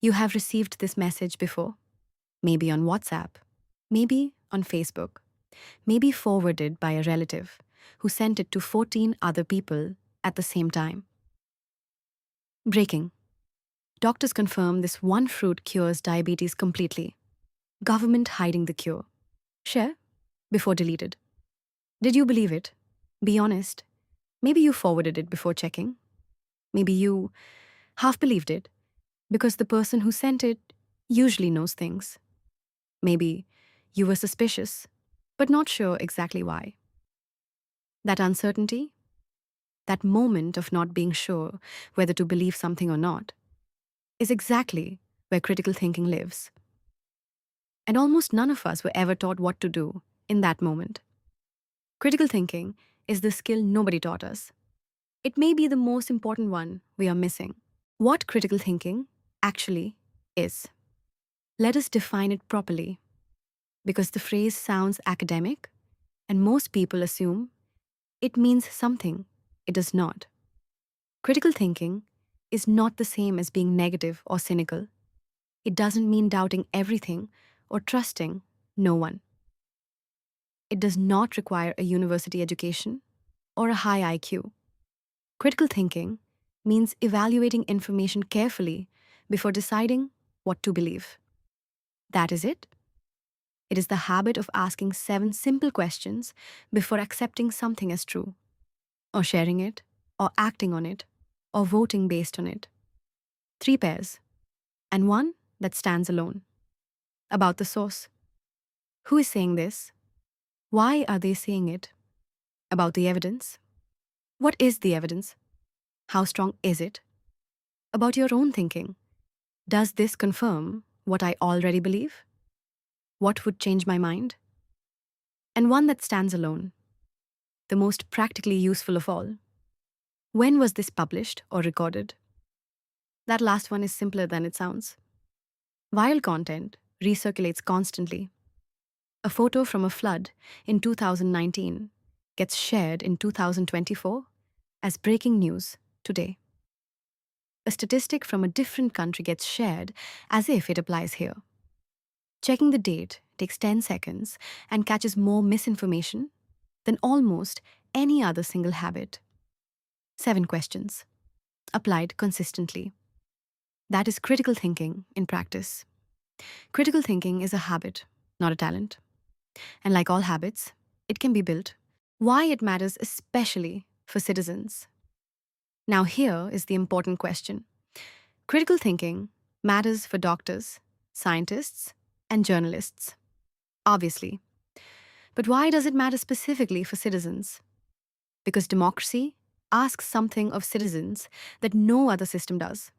You have received this message before, maybe on WhatsApp, maybe on Facebook, maybe forwarded by a relative who sent it to 14 other people at the same time. Breaking. Doctors confirm this one fruit cures diabetes completely. Government hiding the cure. Share before deleted. Did you believe it? Be honest. Maybe you forwarded it before checking. Maybe you half believed it because the person who sent it usually knows things. Maybe you were suspicious, but not sure exactly why. That uncertainty, that moment of not being sure whether to believe something or not, is exactly where critical thinking lives. And almost none of us were ever taught what to do in that moment. Critical thinking is the skill nobody taught us. It may be the most important one we are missing. What critical thinking actually is. Let us define it properly, because the phrase sounds academic and most people assume it means something it does not. Critical thinking is not the same as being negative or cynical. It doesn't mean doubting everything or trusting no one. It does not require a university education or a high IQ. Critical thinking means evaluating information carefully before deciding what to believe. That is it. It is the habit of asking 7 simple questions before accepting something as true, or sharing it, or acting on it, or voting based on it. 3 pairs, and one that stands alone. About the source. Who is saying this? Why are they saying it? About the evidence. What is the evidence? How strong is it? About your own thinking. Does this confirm what I already believe? What would change my mind? And one that stands alone. The most practically useful of all. When was this published or recorded? That last one is simpler than it sounds. Viral content recirculates constantly. A photo from a flood in 2019 gets shared in 2024 as breaking news today. A statistic from a different country gets shared as if it applies here. Checking the date takes 10 seconds and catches more misinformation than almost any other single habit. 7 questions. Applied consistently. That is critical thinking in practice. Critical thinking is a habit, not a talent. And like all habits, it can be built. Why it matters especially for citizens. Now here is the important question. Critical thinking matters for doctors, scientists, and journalists. Obviously. But why does it matter specifically for citizens? Because democracy asks something of citizens that no other system does.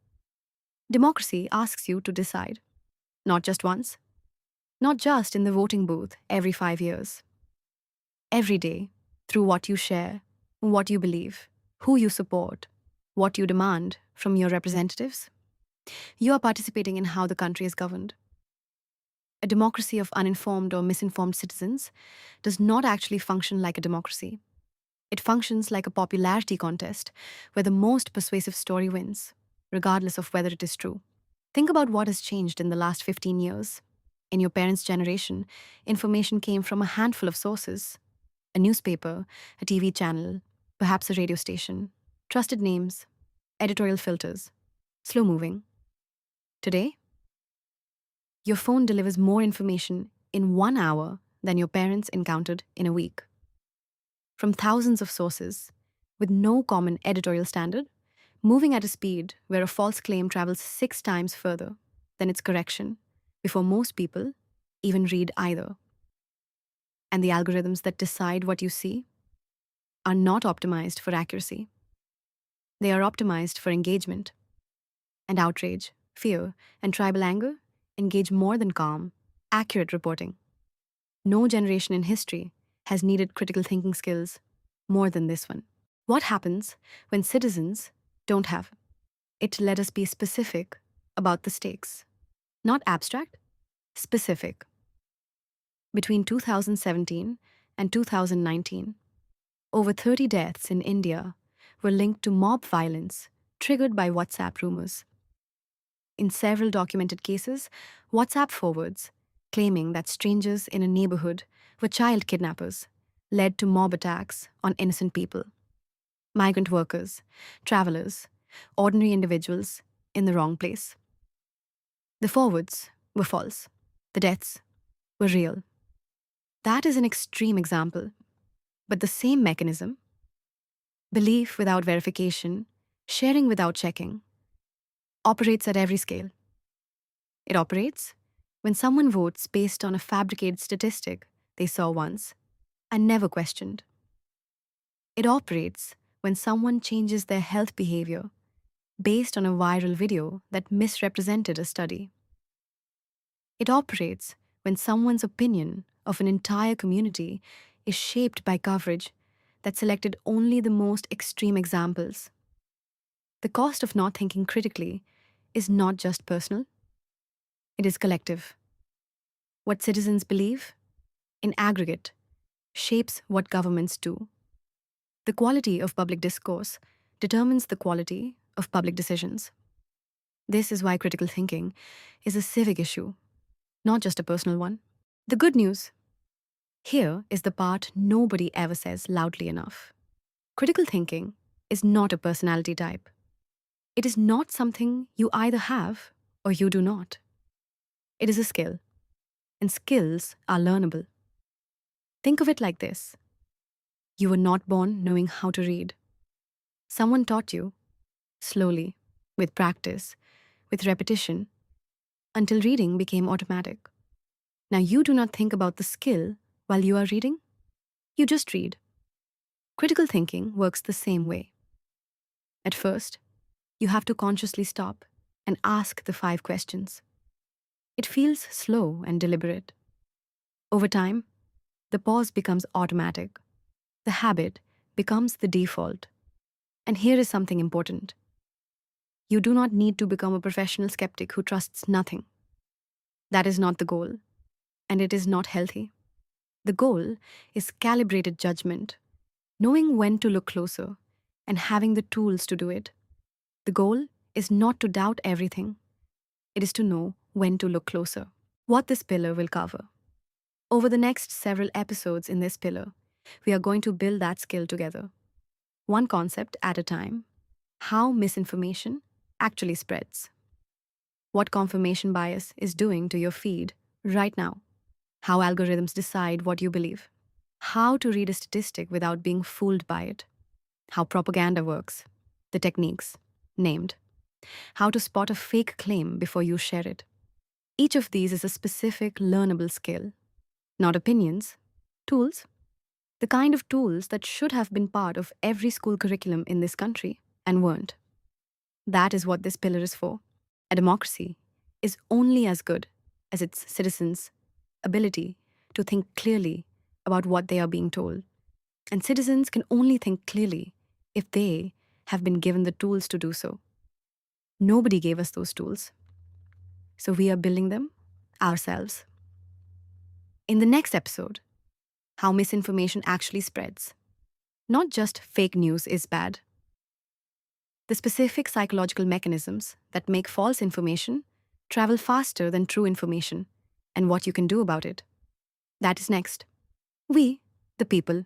Democracy asks you to decide. Not just once. Not just in the voting booth every 5 years. Every day, through what you share, what you believe, who you support, what you demand from your representatives. You are participating in how the country is governed. A democracy of uninformed or misinformed citizens does not actually function like a democracy. It functions like a popularity contest where the most persuasive story wins, regardless of whether it is true. Think about what has changed in the last 15 years. In your parents' generation, information came from a handful of sources: a newspaper, a TV channel, perhaps a radio station, trusted names, editorial filters, slow moving. Today, your phone delivers more information in 1 hour than your parents encountered in a week. From thousands of sources, with no common editorial standard, moving at a speed where a false claim travels 6 times further than its correction before most people even read either. And the algorithms that decide what you see are not optimized for accuracy. They are optimized for engagement. And outrage, fear, and tribal anger engage more than calm, accurate reporting. No generation in history has needed critical thinking skills more than this one. What happens when citizens don't have it? Let us be specific about the stakes. Not abstract, specific. Between 2017 and 2019, over 30 deaths in India were linked to mob violence triggered by WhatsApp rumors. In several documented cases, WhatsApp forwards claiming that strangers in a neighborhood were child kidnappers led to mob attacks on innocent people, migrant workers, travelers, ordinary individuals in the wrong place. The forwards were false. The deaths were real. That is an extreme example, but the same mechanism, belief without verification, sharing without checking, operates at every scale. It operates when someone votes based on a fabricated statistic they saw once and never questioned. It operates when someone changes their health behavior based on a viral video that misrepresented a study. It operates when someone's opinion of an entire community is shaped by coverage that selected only the most extreme examples. The cost of not thinking critically is not just personal, it is collective. What citizens believe, in aggregate, shapes what governments do. The quality of public discourse determines the quality of public decisions. This is why critical thinking is a civic issue, not just a personal one. The good news here is the part nobody ever says loudly enough. Critical thinking is not a personality type. It is not something you either have or you do not. It is a skill, and skills are learnable. Think of it like this. You were not born knowing how to read. Someone taught you, slowly, with practice, with repetition, until reading became automatic. Now you do not think about the skill while you are reading. You just read. Critical thinking works the same way. At first, you have to consciously stop and ask the 5 questions. It feels slow and deliberate. Over time, the pause becomes automatic. The habit becomes the default. And here is something important. You do not need to become a professional skeptic who trusts nothing. That is not the goal, and it is not healthy. The goal is calibrated judgment, knowing when to look closer and having the tools to do it. The goal is not to doubt everything. It is to know when to look closer. What this pillar will cover. Over the next several episodes in this pillar, we are going to build that skill together. One concept at a time. How misinformation actually spreads. What confirmation bias is doing to your feed right now. How algorithms decide what you believe. How to read a statistic without being fooled by it. How propaganda works. The techniques, named. How to spot a fake claim before you share it. Each of these is a specific learnable skill. Not opinions, tools. The kind of tools that should have been part of every school curriculum in this country and weren't. That is what this pillar is for. A democracy is only as good as its citizens' ability to think clearly about what they are being told. And citizens can only think clearly if they have been given the tools to do so. Nobody gave us those tools. So we are building them ourselves. In the next episode, how misinformation actually spreads. Not just fake news is bad. The specific psychological mechanisms that make false information travel faster than true information, and what you can do about it. That is next. We, the people,